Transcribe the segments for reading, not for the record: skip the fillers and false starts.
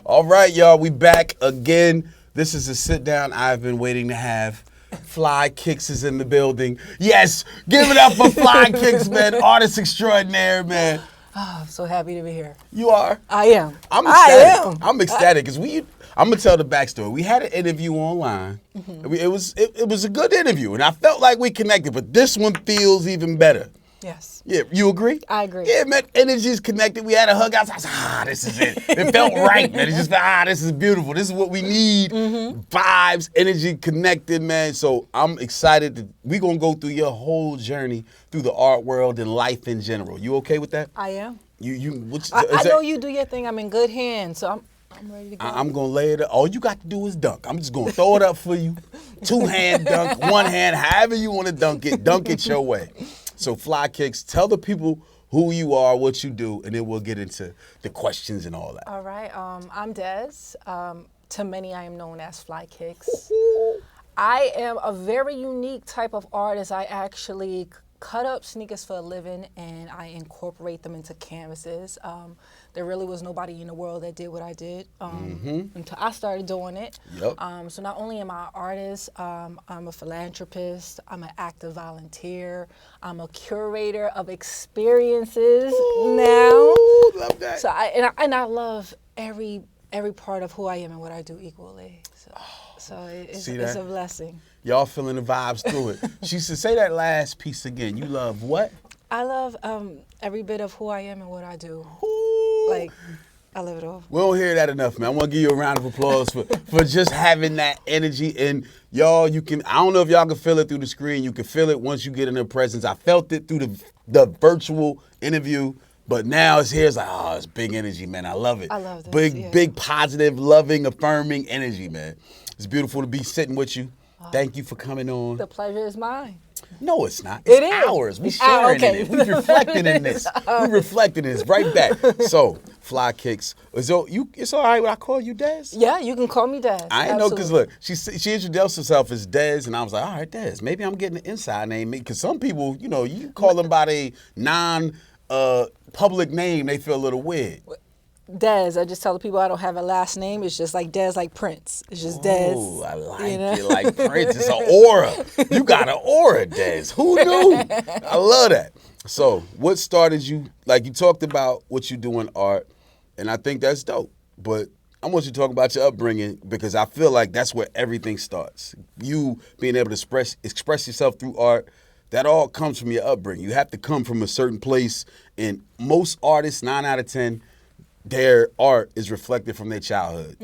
All right, y'all, we back again. This is a sit down I've been waiting to have. Flykickz is in the building. Yes, give it up for Flykickz, man. Artist extraordinaire, man. Oh, I'm so happy to be here. You are? I am. I'm ecstatic. I am. I'm ecstatic because I'm gonna tell the backstory. We had an interview online. It was a good interview, and I felt like we connected. But this one feels even better. Yes. Yeah, you agree? I agree. Yeah, man, energy's connected. We had a hug outside. I was like, this is it. It felt right, man. It's just, this is beautiful. This is what we need. Vibes, energy connected, man. So I'm excited. We're going to go through your whole journey through the art world and life in general. You okay with that? I am. I know you do your thing. I'm in good hands, so I'm ready to go. I'm going to lay it up. All you got to do is dunk. I'm just going to throw it up for you. 2-hand dunk, 1 hand, however you want to dunk it your way. So Flykickz, tell the people who you are, what you do, and then we'll get into the questions and all that. All right. I'm Des. To many, I am known as Flykickz. I am a very unique type of artist. I actually cut up sneakers for a living, and I incorporate them into canvases. There really was nobody in the world that did what I did until I started doing it. Yep. So not only am I an artist, I'm a philanthropist, I'm an active volunteer, I'm a curator of experiences now. Love that. So I love every part of who I am and what I do equally. So it's a blessing. Y'all feeling the vibes through it. She said, say that last piece again. You love what? I love every bit of who I am and what I do. Like, I love it all. We don't hear that enough, man. I want to give you a round of applause for just having that energy. And y'all, I don't know if y'all can feel it through the screen. You can feel it once you get in their presence. I felt it through the virtual interview. But now it's here. It's like, it's big energy, man. I love it. I love this. Big, positive, loving, affirming energy, man. It's beautiful to be sitting with you. Thank you for coming on. The pleasure is mine. No, it's not. It's It is. ours. We sharing okay. in it. We reflecting in this. We reflecting in this right back. So, Flykickz. So it's all right when I call you Des? Yeah, you can call me Des. I ain't know because look, she introduced herself as Des, and I was like, all right, Des. Maybe I'm getting an inside name because some people, you call them by a non-public name, they feel a little weird. Des. I just tell the people I don't have a last name. It's just like Des, like Prince. It's just Des. Oh, I like it like Prince. It's an aura. You got an aura, Des. Who knew? I love that. So, what started you? Like you talked about what you do in art, and I think that's dope. But I want you to talk about your upbringing because I feel like that's where everything starts. You being able to express yourself through art. That all comes from your upbringing. You have to come from a certain place, and most artists, 9 out of 10. Their art is reflected from their childhood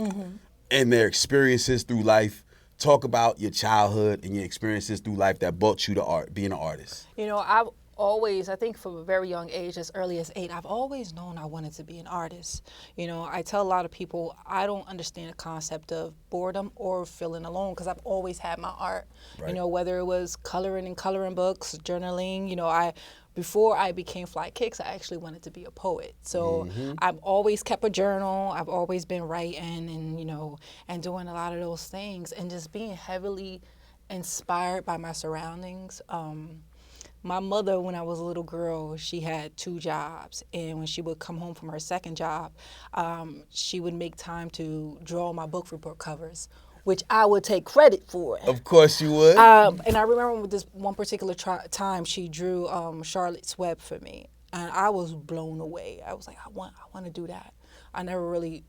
and their experiences through life. Talk about your childhood and your experiences through life that brought you to art, being an artist. I've always, I think from a very young age, as early as 8, I've always known I wanted to be an artist. I tell a lot of people I don't understand the concept of boredom or feeling alone because I've always had my art. Right. Whether it was coloring in coloring books, journaling, before I became Flykickz, I actually wanted to be a poet. So I've always kept a journal. I've always been writing and doing a lot of those things and just being heavily inspired by my surroundings. My mother, when I was a little girl, she had 2 jobs. And when she would come home from her second job, she would make time to draw my book report covers, which I would take credit for. Of course you would. And I remember with this one particular time, she drew Charlotte's Web for me. And I was blown away. I was like, I want to do that. I never really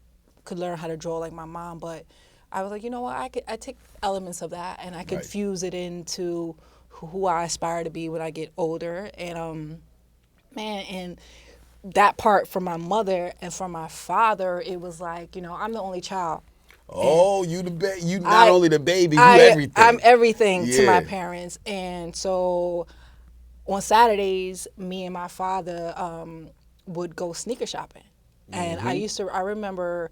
could learn how to draw like my mom, but I was like, you know what, I take elements of that and I could fuse it into who I aspire to be when I get older. And and that part from my mother and from my father, it was like, I'm the only child. Oh, you not only the baby, you everything. I'm everything to my parents. And so on Saturdays, me and my father would go sneaker shopping. And I remember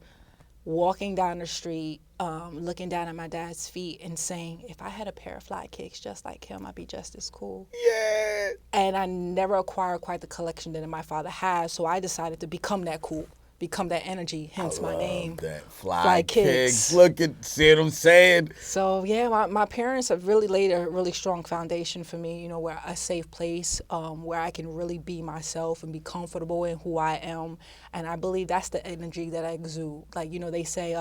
walking down the street, looking down at my dad's feet and saying, if I had a pair of Flykickz just like him, I'd be just as cool. Yeah. And I never acquired quite the collection that my father has, so I decided to become that cool. become that energy, hence my name. That Flykickz. Flykickz. Look at, see what I'm saying? So yeah, my parents have really laid a really strong foundation for me, where a safe place, where I can really be myself and be comfortable in who I am. And I believe that's the energy that I exude. Like, they say,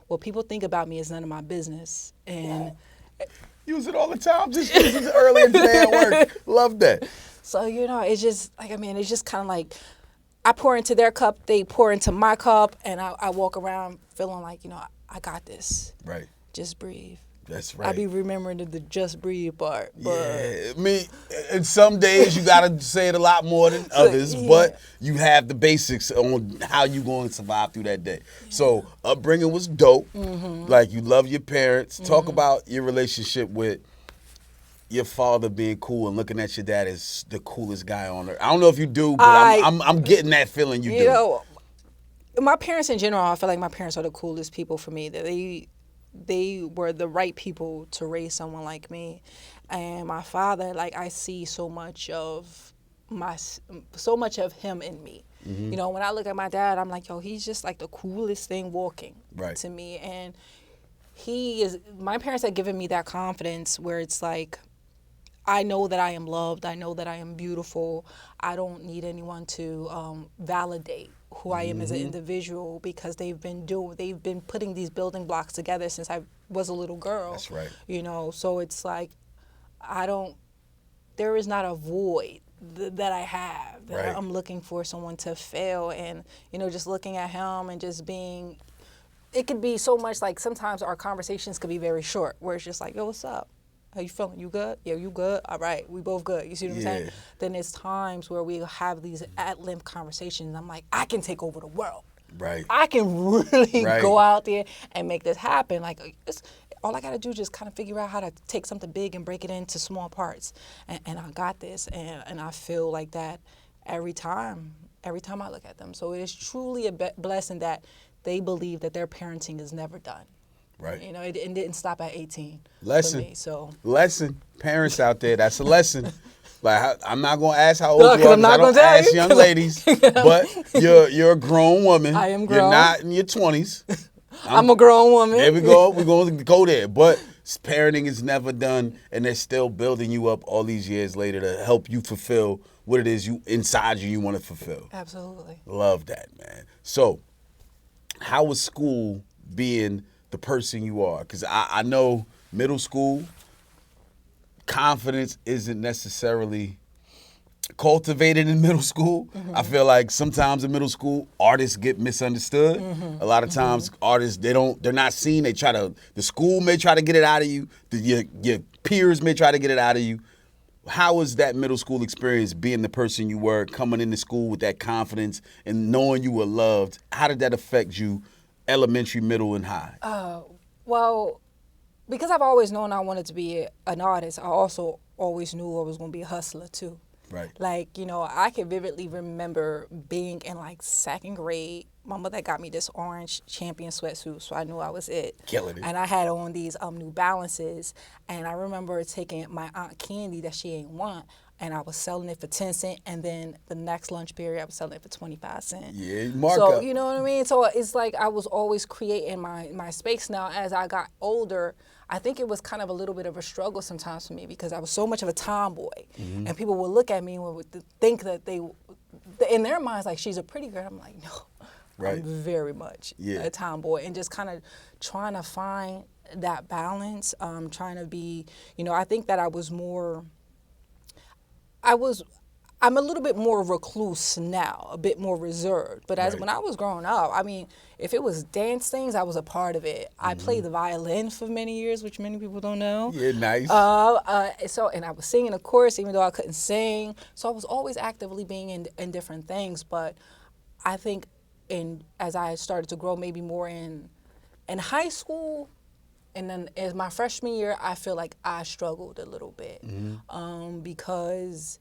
what people think about me is none of my business. And use it all the time. Just use it earlier today at work. Love that. So, it's just like, it's just kind of like I pour into their cup, they pour into my cup, and I walk around feeling like, I got this. Right. Just breathe. That's right. I be remembering the just breathe part. But yeah, and some days you gotta say it a lot more than others, but you have the basics on how you going to survive through that day. Yeah. So upbringing was dope. Like, you love your parents. Talk about your relationship with your father being cool and looking at your dad as the coolest guy on earth. I don't know if you do, but I'm getting that feeling you do. My parents in general, I feel like my parents are the coolest people for me. They were the right people to raise someone like me. And my father, like, I see so much of him in me. When I look at my dad, I'm like, he's just like the coolest thing walking to me. And my parents have given me that confidence where it's like, I know that I am loved. I know that I am beautiful. I don't need anyone to validate who I am as an individual, because they've been putting these building blocks together since I was a little girl. That's right. So it's like, there is not a void that I have that I'm looking for someone to fill. And, just looking at him and just being, it could be so much like sometimes our conversations could be very short, where it's just like, yo, what's up? How you feeling? You good? Yeah, you good? All right, we both good. You see what I'm saying? Then there's times where we have these at-length conversations, and I'm like, I can take over the world. Right. I can really go out there and make this happen. Like, all I got to do is just kind of figure out how to take something big and break it into small parts. And I got this, and I feel like that every time I look at them. So it is truly a blessing that they believe that their parenting is never done. Right. It didn't stop at 18. Lesson. For me, so. Lesson. Parents out there, that's a lesson. Like, I'm not going to ask how old you are, because I don't ask young ladies. But you're a grown woman. I am grown. You're not in your 20s. I'm a grown woman. There we go. We're going to go there. But parenting is never done, and they're still building you up all these years later to help you fulfill what it is inside you want to fulfill. Absolutely. Love that, man. So, how was school being the person you are? Because I know middle school, confidence isn't necessarily cultivated in middle school. I feel like sometimes in middle school, artists get misunderstood. A lot of times artists, they're not seen. The school may try to get it out of you. Your peers may try to get it out of you. How was that middle school experience, being the person you were, coming into school with that confidence and knowing you were loved? How did that affect you, elementary, middle, and high? Well, because I've always known I wanted to be an artist, I also always knew I was going to be a hustler too. Right. Like, I can vividly remember being in like second grade. My mother got me this orange Champion sweatsuit, so I knew I was it. Killing it. And I had on these New Balances, and I remember taking my Aunt Candy that she ain't want, and I was selling it for 10 cents, and then the next lunch period I was selling it for 25 cents. Yeah, markup. So, you know what I mean? So it's like I was always creating my space. Now, as I got older, I think it was kind of a little bit of a struggle sometimes for me, because I was so much of a tomboy, and people would look at me and would think that in their minds, like, she's a pretty girl. I'm like, no, I'm very much a tomboy, and just kind of trying to find that balance, trying to be, I think that I'm a little bit more recluse now, a bit more reserved. But when I was growing up, I mean, if it was dance things, I was a part of it. I played the violin for many years, which many people don't know. Yeah, nice. And I was singing, of course, even though I couldn't sing. So I was always actively being in different things. But I think as I started to grow, maybe more in high school, and then as my freshman year, I feel like I struggled a little bit because,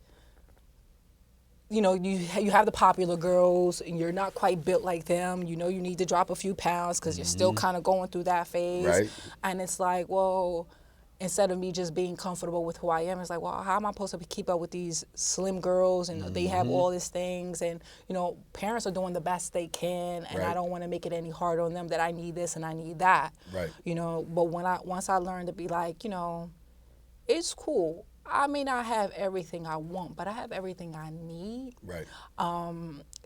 you have the popular girls, and you're not quite built like them. You need to drop a few pounds because you're still kind of going through that phase. Right. And it's like, well, instead of me just being comfortable with who I am, it's like, well, how am I supposed to keep up with these slim girls and they have all these things, and parents are doing the best they can, and I don't want to make it any harder on them that I need this and I need that. Right. But once I learned to be like, it's cool. I may not have everything I want, but I have everything I need. Right.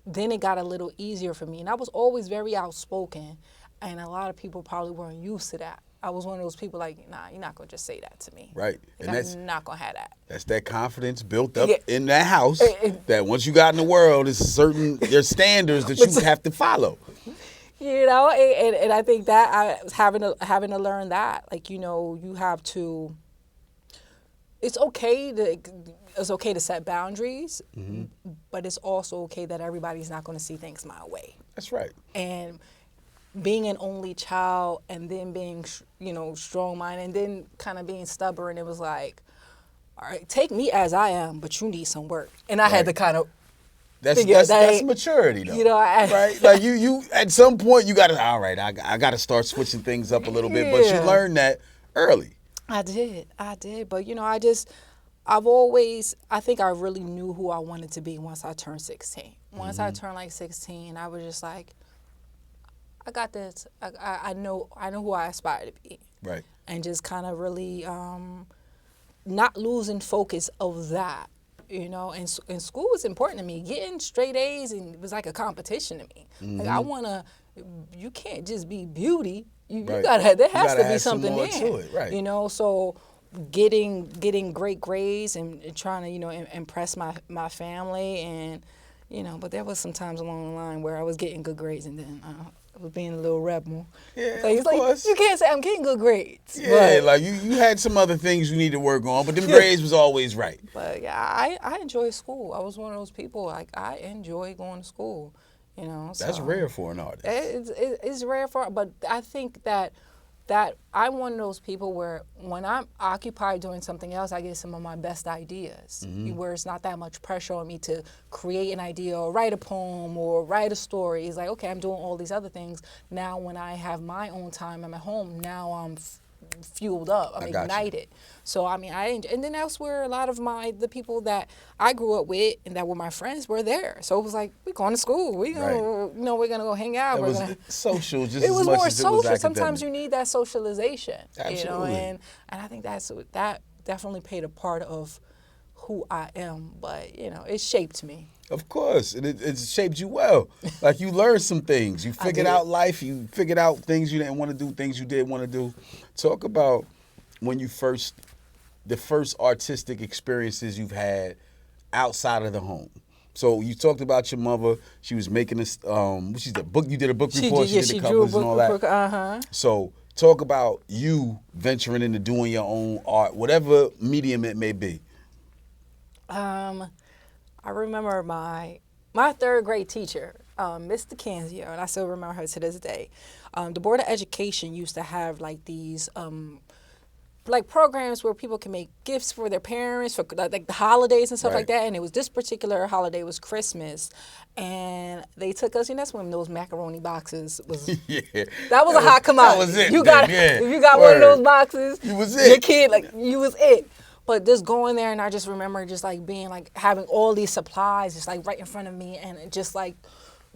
Then it got a little easier for me, and I was always very outspoken, and a lot of people probably weren't used to that. I was one of those people like, nah, you're not going to just say that to me. Right. And I'm not going to have that. That's that confidence built up in that house that once you got in the world, there's standards that you have to follow. And I think that I was having to learn that. Like, you have to, it's okay to set boundaries, but it's also okay that everybody's not going to see things my way. That's right. And being an only child and then being, strong-minded and then kind of being stubborn, it was like, all right, take me as I am, but you need some work. And I had to kind of that's maturity, though. Right? Like you at some point you got to, all right, I got to start switching things up a little bit, but you learned that early. I did. But, I think I really knew who I wanted to be once I turned 16. Once I turned like 16, I was just like, I got this. I know who I aspire to be. Right. And just kind of really not losing focus of that, And school was important to me. Getting straight A's and it was like a competition to me. Like you can't just be beauty. There has to be something there. To it. Right. So getting great grades and trying to impress my family and but there was some times along the line where I was getting good grades and then I was being a little rebel. Yeah, so of course. You can't say I'm getting good grades. Yeah, like you had some other things you need to work on, but them grades was always right. But yeah, I enjoy school. I was one of those people, like I enjoy going to school, So that's rare for an artist. It's rare but I think that I'm one of those people where when I'm occupied doing something else, I get some of my best ideas, where it's not that much pressure on me to create an idea or write a poem or write a story. It's like, okay, I'm doing all these other things. Now when I have my own time, I'm at home, now I'm fueled up, I'm ignited. So I enjoy, and then that's where a lot of the people that I grew up with and that were my friends were there. So it was like, we're going to school, we're gonna go hang out. It was social just it was as much more as social. It was Sometimes you need that socialization. Absolutely. And I think that definitely played a part of who I am. But it shaped me. Of course, it shaped you well. Like you learned some things. You figured out life. You figured out things you didn't want to do, things you did want to do. Talk about when the first artistic experiences you've had outside of the home. So you talked about your mother. She was making this. She's a book. You did a book report. She did the covers and all that. So talk about you venturing into doing your own art, whatever medium it may be. I remember my third grade teacher, Mr. Kanzio, and I still remember her to this day. The Board of Education used to have like these like programs where people can make gifts for their parents for like the holidays and stuff like that. And it was this particular holiday was Christmas, and they took us. That's when those macaroni boxes was. That was a hot commodity. That was it. If you got one of those boxes, you was it. Your kid you was it. But just going there, and I just remember just like being like having all these supplies just like right in front of me, and just like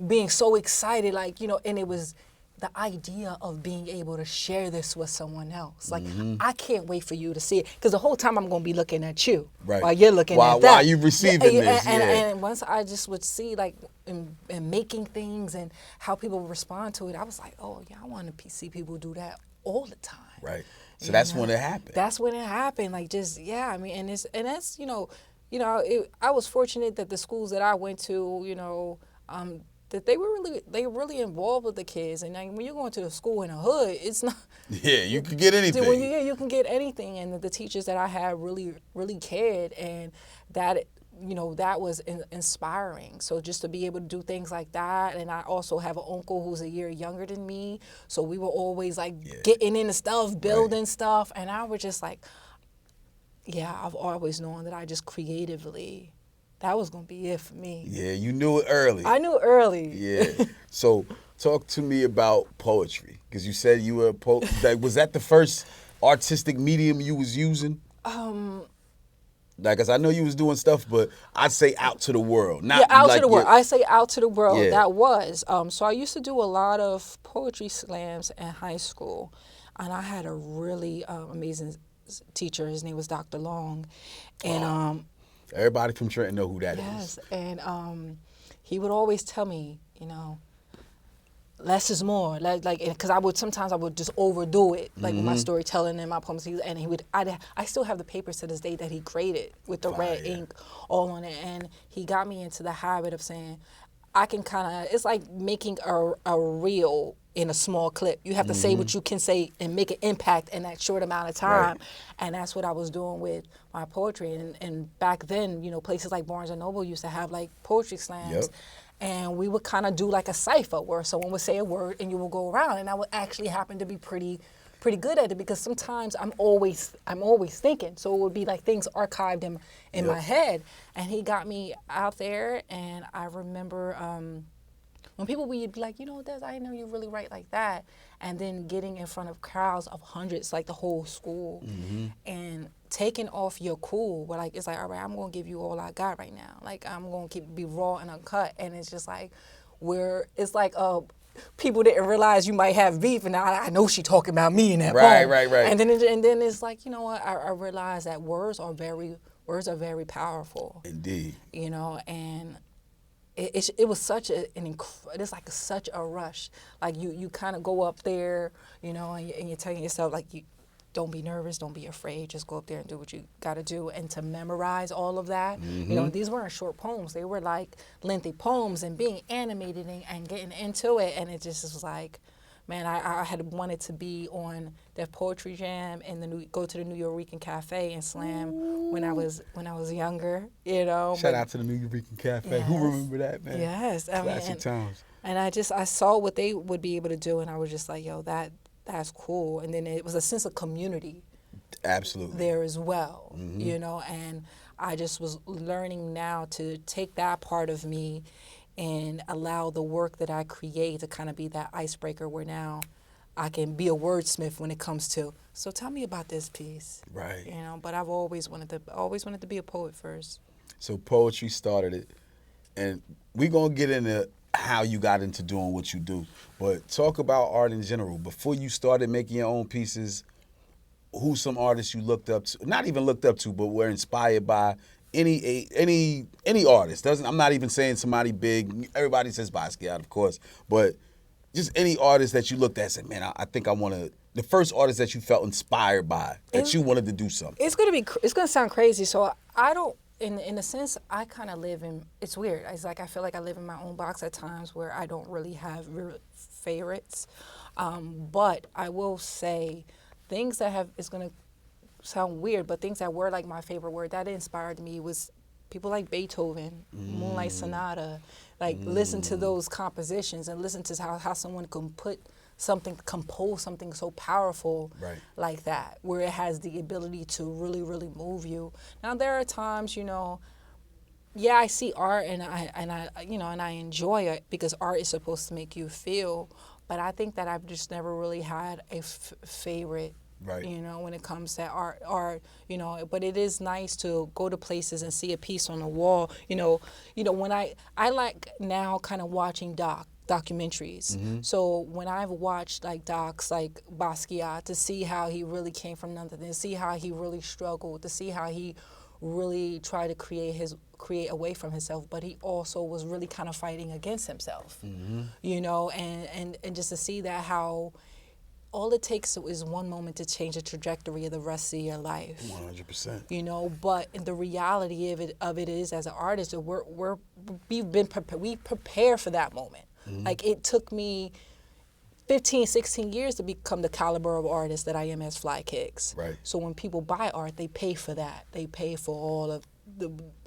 being so excited, and it was the idea of being able to share this with someone else. Like, I can't wait for you to see it, because the whole time I'm going to be looking at you while you're looking at that. While you receiving this, and once I just would see like in making things and how people respond to it, I was like, oh yeah, I want to see people do that all the time. Right. So that's when it happened. That's when it happened. Like and that's I was fortunate that the schools that I went to, that they really involved with the kids. And when you're going to the school in a hood, it's not. Yeah, you can get anything. You can get anything, and the teachers that I had really cared, and that. That was inspiring. So just to be able to do things like that. And I also have an uncle who's a year younger than me. So we were always like getting into stuff, building stuff. And I was just like, I've always known that I just creatively, that was going to be it for me. Yeah, you knew it early. I knew it early. Yeah. So talk to me about poetry. Because you said you were a poet. Was that the first artistic medium you was using? Like, 'cause I know you was doing stuff, but I'd say out to the world. Not out like to the world. your- I say out to the world. Yeah. That was. So I used to do a lot of poetry slams in high school, and I had a really amazing teacher. His name was Dr. Long, and Everybody from Trenton know who that is. yes, and he would always tell me, less is more. Like, because sometimes I would just overdo it, like with my storytelling and my poems. I still have the papers to this day that he graded with the red ink all on it, and he got me into the habit of saying, I can it's like making a reel in a small clip. You have to say what you can say and make an impact in that short amount of time. Right. And that's what I was doing with my poetry. And back then, places like Barnes & Noble used to have like poetry slams. Yep. And we would kind of do like a cipher where someone would say a word and you would go around. And I would actually happen to be pretty good at it because sometimes I'm always thinking. So it would be like things archived in my head. And he got me out there, and I remember when people would be like, Des, I didn't know you really write like that. And then getting in front of crowds of hundreds, like the whole school, and taking off your cool. Where it's like, all right, I'm gonna give you all I got right now. Like I'm gonna be raw and uncut. And it's just like people didn't realize you might have beef, and I know she talking about me in that poem. Right. And then it's like, you know what? I realized that words are very powerful. Indeed. And it was such it's like such a rush. Like you kind of go up there, and you're telling yourself like don't be nervous, don't be afraid, just go up there and do what you got to do. And to memorize all of that, these weren't short poems. They were like lengthy poems and being animated and getting into it. And it just was like, man, I had wanted to be on that poetry jam and go to the New York Cafe and slam when I was younger, Shout out to the New York Cafe. Yes. Who remember that, man? Yes. Classic times. And I saw what they would be able to do, and I was just like, yo, that's cool. And then it was a sense of community. Absolutely. There as well, and I just was learning now to take that part of me and allow the work that I create to kind of be that icebreaker where now I can be a wordsmith when it comes to, so tell me about this piece. Right. But I've always wanted to be a poet first. So poetry started it, and we're going to get into how you got into doing what you do. But talk about art in general. Before you started making your own pieces, who's some artists you looked up to? Not even looked up to, but were inspired by any artist. I'm not even saying somebody big. Everybody says Basquiat, of course. But just any artist that you looked at and said, man, I think I want to. The first artist that you felt inspired by, that you wanted to do something. It's gonna sound crazy. So I don't. In a sense, I kind of live in, it's weird. It's like I feel like I live in my own box at times where I don't really have real favorites. But I will say things that it's going to sound weird, but things that were like my favorite word that inspired me was people like Beethoven, Moonlight Sonata. Like listen to those compositions and listen to how someone can compose something so powerful like that, where it has the ability to really, really move you. Now there are times, I see art and I enjoy it because art is supposed to make you feel, but I think that I've just never really had a favorite. Right. When it comes to art, but it is nice to go to places and see a piece on the wall. When I like now kind of watching documentaries. So when I've watched like docs like Basquiat, to see how he really came from nothing, to see how he really struggled, to see how he really tried to create away from himself, but he also was really kind of fighting against himself. And just to see that how all it takes is one moment to change the trajectory of the rest of your life. 100%. But the reality of it is, as an artist, we prepare for that moment. Like it took me 15, 16 years to become the caliber of artist that I am as Flykickz. Right. So when people buy art, they pay for that. They pay for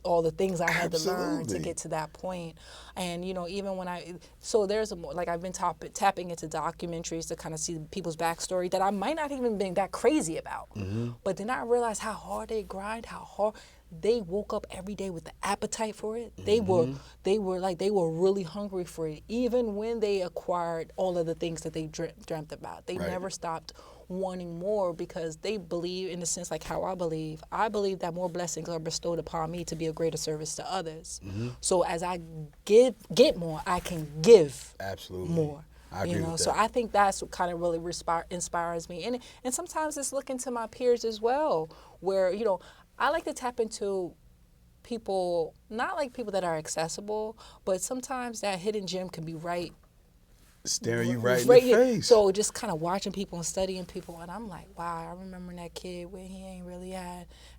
all the things I had to learn to get to that point. And even when I've been tapping into documentaries to kind of see people's backstory that I might not even been that crazy about. But then I realized how hard they grind, how hard they woke up every day with the appetite for it. They were really hungry for it, even when they acquired all of the things that they dreamt about. They never stopped wanting more because they believe, in a sense like how I believe that more blessings are bestowed upon me to be a greater service to others. So as I get more, I can give Absolutely. more. I agree with that. So I think that's what kind of really inspires me. And sometimes it's looking to my peers as well, where, I like to tap into people, not like people that are accessible, but sometimes that hidden gem can be right staring you right in the face. So just kind of watching people and studying people, and I'm like, wow, I remember that kid when he ain't really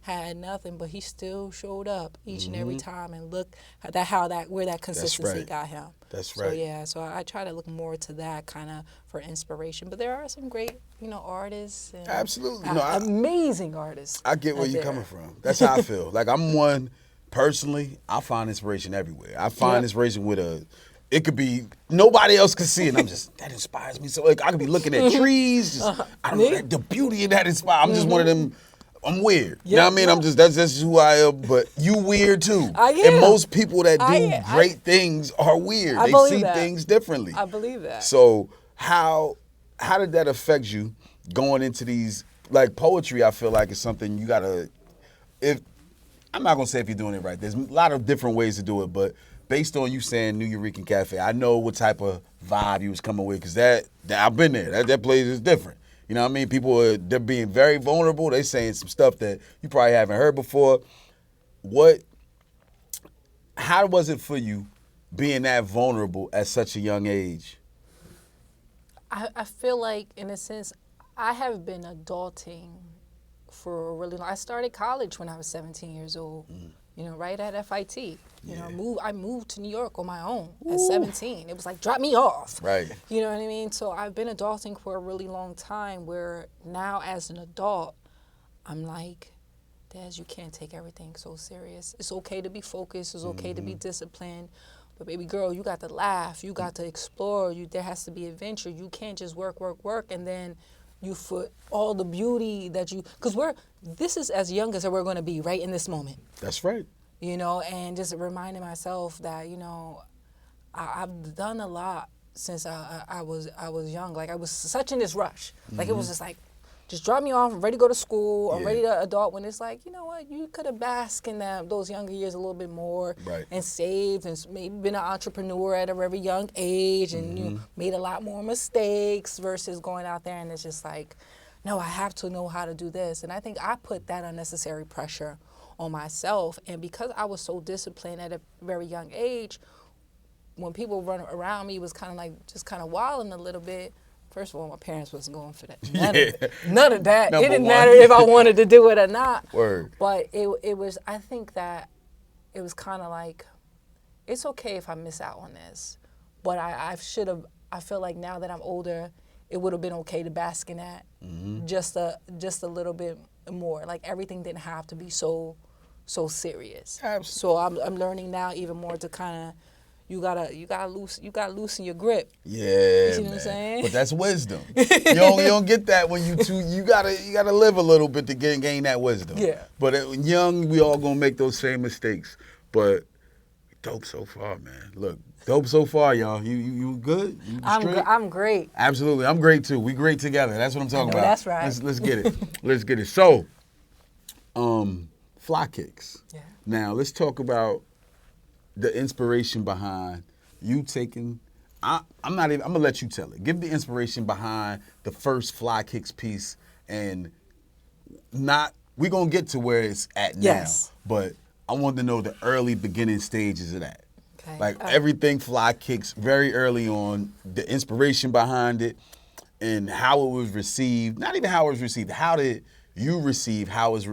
had nothing, but he still showed up each and every time, and look at where that consistency got him. That's right. So yeah, so I try to look more to that kind of for inspiration. But there are some great, artists. And absolutely, amazing artists. I get where you're coming from. That's how I feel. Like I'm one personally. I find inspiration everywhere. I find inspiration with it could be nobody else can see it. And I'm just, that inspires me. So like I could be looking at trees, just I don't know, the beauty in that inspires. I'm just one of them. I'm weird. You know what I mean? I'm just that's just who I am. But you weird too. And most people that do great things are weird. They see things differently. I believe that. So how did that affect you going into these, like poetry? I feel like it's something you gotta. I'm not gonna say if you're doing it right. There's a lot of different ways to do it, but based on you saying New Eurekan Cafe, I know what type of vibe you was coming with, because that I've been there. That place is different. You know what I mean? People they're being very vulnerable. They saying some stuff that you probably haven't heard before. How was it for you being that vulnerable at such a young age? I feel like, in a sense, I have been adulting for a really long. I started college when I was 17 years old. Right at FIT. I moved to New York on my own at 17. It was like, drop me off. Right. You know what I mean? So I've been adulting for a really long time, where now as an adult, I'm like, Daz, you can't take everything so serious. It's okay to be focused. It's okay to be disciplined. But baby girl, you got to laugh. You got to explore. There has to be adventure. You can't just work, and then you put all the beauty that because this is as young as we're going to be right in this moment. That's right. And just reminding myself that, I've done a lot since I was young. Like I was such in this rush. Like it was just like, just drop me off, I'm ready to go to school, I'm ready to adult, when it's like, you know what, you could have basked in those younger years a little bit more, and saved, and maybe been an entrepreneur at a very young age, and you made a lot more mistakes versus going out there and it's just like, no, I have to know how to do this. And I think I put that unnecessary pressure on myself. And because I was so disciplined at a very young age, when people run around me, it was kind of like just kind of wilding a little bit. First of all, my parents wasn't going for that. None of that. It didn't matter if I wanted to do it or not. Word. But it was, I think that it was kind of like, it's okay if I miss out on this. But I feel like now that I'm older, it would have been okay to bask in that just a little bit more. Like everything didn't have to be so serious. Absolutely. So I'm learning now even more to kind of, you gotta loosen your grip. Yeah, you see what I'm saying? But that's wisdom. you don't get that when you gotta live a little bit to gain that wisdom. Yeah. But young, we all gonna make those same mistakes. But dope so far, man. Look, dope so far, y'all. You good? I'm great. Absolutely, I'm great too. We great together. That's what I'm talking about. That's right. Let's get it. Let's get it. So, Flykickz. Yeah. Now let's talk about the inspiration behind you taking. I'm gonna let you tell it. Give the inspiration behind the first Flykickz piece, and we're gonna get to where it's at now. But I want to know the early beginning stages of that. Okay. Like everything Flykickz very early on, the inspiration behind it, and how it was received. Not even how it was received. How did you receive how it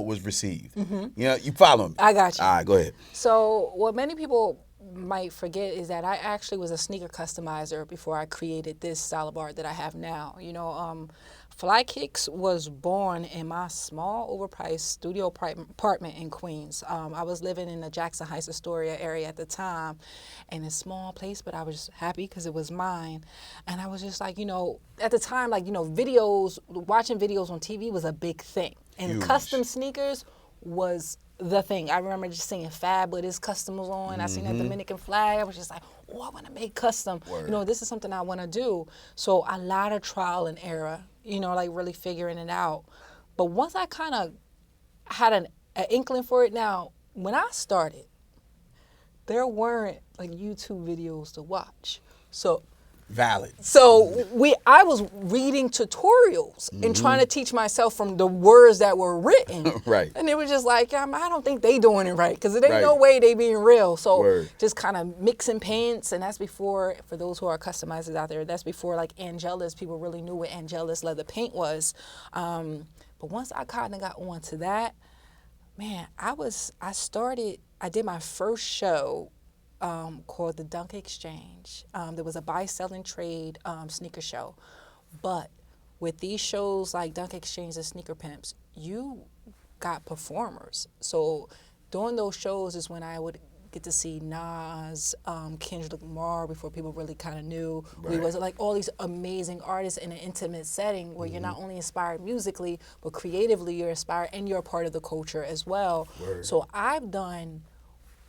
was received? You follow me. I got you. All right, go ahead. So what many people might forget is that I actually was a sneaker customizer before I created this style of art that I have now. Flykickz was born in my small, overpriced studio apartment in Queens. I was living in the Jackson Heights, Astoria area at the time, in a small place, but I was just happy because it was mine. And I was just like, at the time, watching videos on TV was a big thing. And Huge. Custom sneakers was the thing. I remember just seeing Fab with his custom was on. I seen that Dominican flag. I was just like, oh, I want to make custom. Word. This is something I want to do. So a lot of trial and error like really figuring it out. But once I kind of had an inkling for it, now when I started, there weren't like YouTube videos to watch. So Valid. I was reading tutorials and trying to teach myself from the words that were written. Right. And it was just like, I don't think they doing it right because it ain't no Right. way they being real. So Word. just kind of mixing paints, and that's before, for those who are customizers out there, that's before like Angelus, people really knew what Angelus leather paint was. But once I kind of got onto that, man, I did my first show called the Dunk Exchange. There was a buy, sell, and trade sneaker show. But with these shows like Dunk Exchange and Sneaker Pimps, you got performers. So during those shows is when I would get to see Nas, Kendrick Lamar, before people really kind of knew who he was. Like all these amazing artists in an intimate setting where you're not only inspired musically, but creatively you're inspired and you're a part of the culture as well. Word. So I've done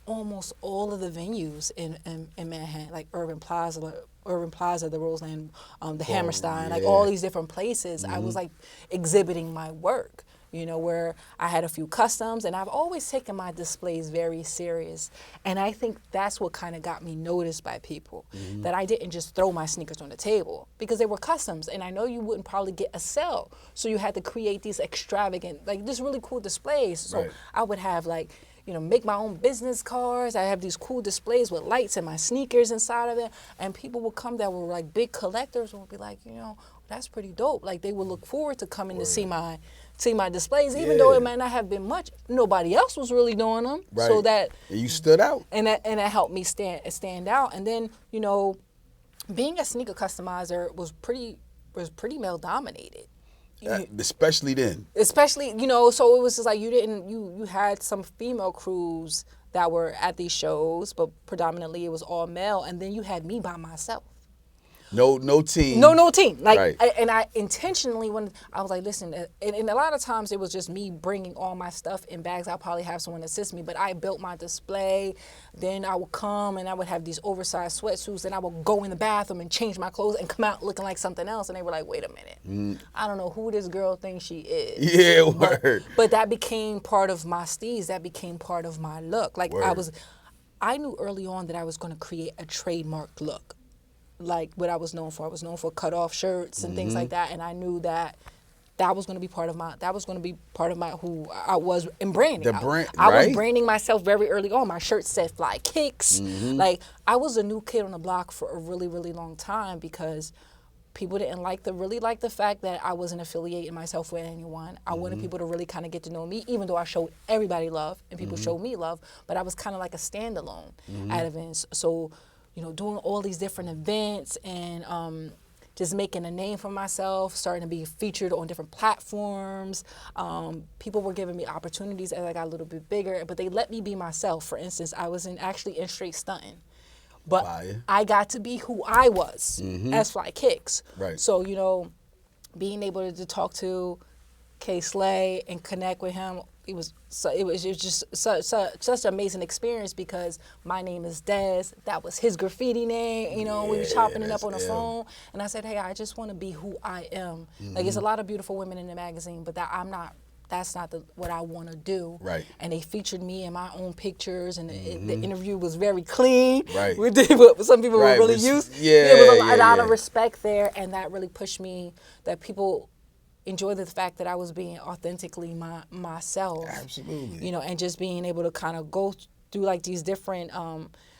almost all of the venues in Manhattan, like Urban Plaza, the Roseland, the Hammerstein, like all these different places. I was like exhibiting my work, where I had a few customs, and I've always taken my displays very serious. And I think that's what kind of got me noticed by people, that I didn't just throw my sneakers on the table because they were customs, and I know you wouldn't probably get a sell. So you had to create these extravagant, like just really cool displays. So I would have like, make my own business cards. I have these cool displays with lights and my sneakers inside of it. And people would come that were like big collectors and would be like, that's pretty dope. Like they would look forward to coming to see my displays, even though it might not have been much. Nobody else was really doing them. Right. So that and you stood out. And that helped me stand out. And then, being a sneaker customizer was pretty male dominated. Especially then. Especially, so it was just like you had some female crews that were at these shows, but predominantly it was all male, and then you had me by myself. No team. No team. Like, right. And I intentionally, when I was like, listen, and a lot of times it was just me bringing all my stuff in bags. I'll probably have someone assist me, but I built my display. Then I would come and I would have these oversized sweatsuits. Then I would go in the bathroom and change my clothes and come out looking like something else. And they were like, wait a minute. I don't know who this girl thinks she is. Yeah, word. But that became part of my steez. That became part of my look. Like word. I knew early on that I was going to create a trademarked look. Like what I was known for. I was known for cut off shirts and things like that, and I knew that was going to be part of my who I was in branding. The brand, I was branding myself very early on. My shirt said Flykickz. Like I was a new kid on the block for a really, really long time because people didn't really like the fact that I wasn't affiliating myself with anyone. I wanted people to really kind of get to know me, even though I showed everybody love and people showed me love, but I was kind of like a standalone at events. So doing all these different events and just making a name for myself, starting to be featured on different platforms. People were giving me opportunities as I got a little bit bigger, but they let me be myself. For instance, I was actually in straight stunting, but I got to be who I was as Flykickz. Right. So, being able to talk to K Slay and connect with him, it was just such an amazing experience because my name is Dez. That was his graffiti name. We were chopping it up on the phone, and I said, "Hey, I just want to be who I am." Like, it's a lot of beautiful women in the magazine, but that's not what I want to do. Right. And they featured me in my own pictures, and the interview was very clean. Right. What some people were really used. There was a lot of respect there, and that really pushed me. That people enjoy the fact that I was being authentically myself. Absolutely. And just being able to kind of go through like these different,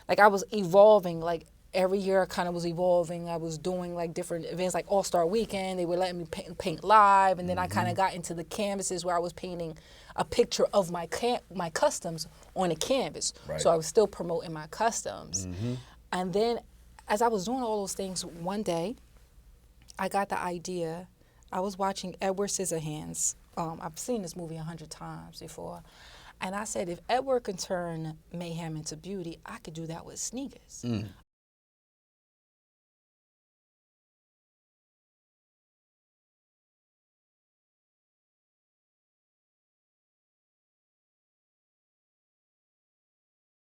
like I was evolving, like every year I kind of was evolving. I was doing like different events like All-Star Weekend. They were letting me paint live. And then I kind of got into the canvases where I was painting a picture of my customs on a canvas. Right. So I was still promoting my customs. And then as I was doing all those things, one day I got the idea. I was watching Edward Scissorhands. I've seen this movie 100 times before. And I said, if Edward can turn mayhem into beauty, I could do that with sneakers.